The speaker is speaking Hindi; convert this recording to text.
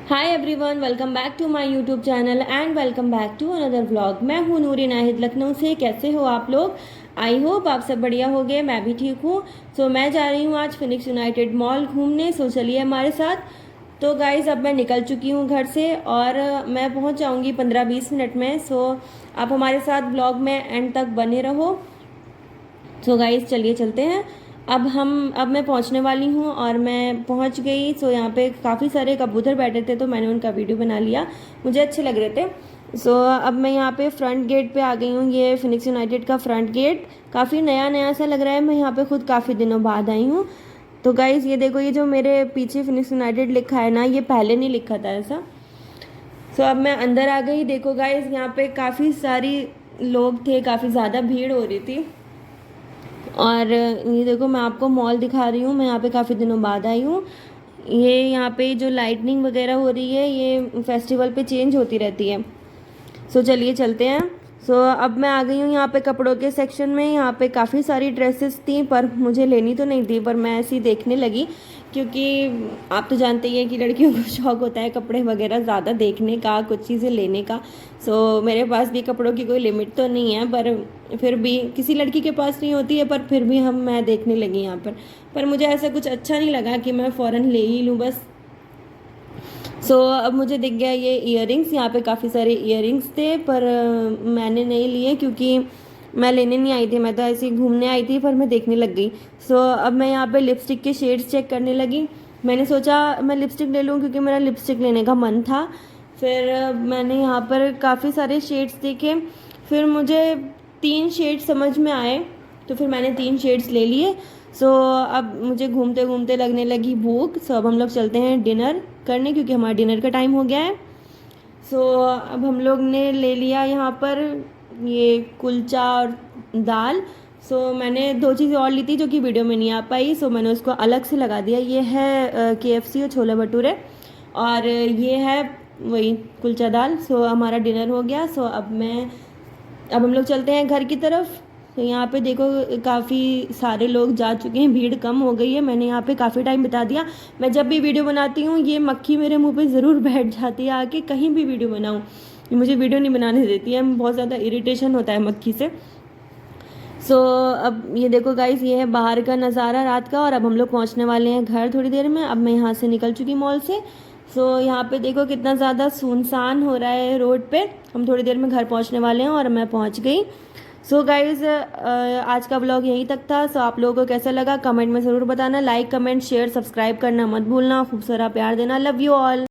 Hi everyone, welcome back to my YouTube channel and welcome back to another vlog. मैं हूँ नूरी नाहिद लखनऊ से। कैसे हो आप लोग? आई होप आप सब बढ़िया हो गए। मैं भी ठीक हूँ। सो मैं जा रही हूँ आज फिनिक्स यूनाइटेड मॉल घूमने। सो चलिए हमारे साथ। तो गाइज़ अब मैं निकल चुकी हूँ घर से और मैं पहुँच जाऊँगी 15-20 मिनट में। सो आप हमारे साथ ब्लॉग में एंड तक बने रहो। सो गाइस चलिए चलते हैं। अब मैं पहुंचने वाली हूं और मैं पहुंच गई। सो यहाँ पे काफ़ी सारे कबूतर बैठे थे तो मैंने उनका वीडियो बना लिया, मुझे अच्छे लग रहे थे। सो अब मैं यहाँ पे फ्रंट गेट पे आ गई हूँ। ये फिनिक्स यूनाइटेड का फ्रंट गेट काफ़ी नया नया सा लग रहा है। मैं यहाँ पे खुद काफ़ी दिनों बाद आई हूँ। तो गाइज़ ये देखो, ये जो मेरे पीछे फिनिक्स यूनाइटेड लिखा है ना, ये पहले नहीं लिखा था ऐसा। सो अब मैं अंदर आ गई। देखो गाइज़ यहाँ पे काफ़ी सारी लोग थे, काफ़ी ज़्यादा भीड़ हो रही थी। और ये देखो मैं आपको मॉल दिखा रही हूँ। मैं यहाँ पे काफ़ी दिनों बाद आई हूँ। ये यहाँ पे जो लाइटनिंग वगैरह हो रही है ये फेस्टिवल पे चेंज होती रहती है। सो चलिए चलते हैं। सो अब मैं आ गई हूँ यहाँ पे कपड़ों के सेक्शन में। यहाँ पे काफ़ी सारी ड्रेसेस थी पर मुझे लेनी तो नहीं थी, पर मैं ऐसे ही देखने लगी क्योंकि आप तो जानते ही हैं कि लड़कियों को शौक होता है कपड़े वगैरह ज़्यादा देखने का, कुछ चीज़ें लेने का। सो मेरे पास भी कपड़ों की कोई लिमिट तो नहीं है, पर फिर भी किसी लड़की के पास नहीं होती है, पर फिर भी मैं देखने लगी यहाँ पर मुझे ऐसा कुछ अच्छा नहीं लगा कि मैं फ़ौरन ले ही लूँ बस। सो अब मुझे दिख गया ये इयररिंग्स। यहाँ पे काफ़ी सारे इयररिंग्स थे पर मैंने नहीं लिए क्योंकि मैं लेने नहीं आई थी, मैं तो ऐसे ही घूमने आई थी, पर मैं देखने लग गई। सो अब मैं यहाँ पे लिपस्टिक के शेड्स चेक करने लगी। मैंने सोचा मैं लिपस्टिक ले लूँ क्योंकि मेरा लिपस्टिक लेने का मन था। फिर मैंने यहाँ पर काफ़ी सारे शेड्स देखे। फिर मुझे 3 शेड्स समझ में आए तो फिर मैंने 3 शेड्स ले लिए। सो अब मुझे घूमते घूमते लगने लगी भूख। सो अब हम लोग चलते हैं डिनर करने क्योंकि हमारा डिनर का टाइम हो गया है। सो अब हम लोग ने ले लिया यहाँ पर ये कुलचा और दाल। सो मैंने 2 चीज़ें और ली थी जो कि वीडियो में नहीं आ पाई, सो मैंने उसको अलग से लगा दिया। ये है KFC और छोले भटूरे और ये है वही कुलचा दाल। सो हमारा डिनर हो गया। सो अब हम लोग चलते हैं घर की तरफ। तो यहाँ पे देखो काफ़ी सारे लोग जा चुके हैं, भीड़ कम हो गई है। मैंने यहाँ पे काफ़ी टाइम बिता दिया। मैं जब भी वीडियो बनाती हूँ ये मक्खी मेरे मुंह पे ज़रूर बैठ जाती है आके, कहीं भी वीडियो बनाऊँ ये मुझे वीडियो नहीं बनाने देती है। बहुत ज़्यादा इरिटेशन होता है मक्खी से। सो अब ये देखो गाइस, ये है बाहर का नज़ारा रात का और अब हम लोग पहुँचने वाले हैं घर थोड़ी देर में। अब मैं यहाँ से निकल चुकी मॉल से। सो यहाँ पे देखो कितना ज़्यादा सुनसान हो रहा है रोड पे। हम थोड़ी देर में घर पहुँचने वाले हैं और मैं पहुँच गई। सो गाइज़ आज का ब्लॉग यहीं तक था। सो आप लोगों को कैसा लगा कमेंट में ज़रूर बताना। लाइक कमेंट शेयर सब्सक्राइब करना मत भूलना। खूब सारा प्यार देना। Love you all.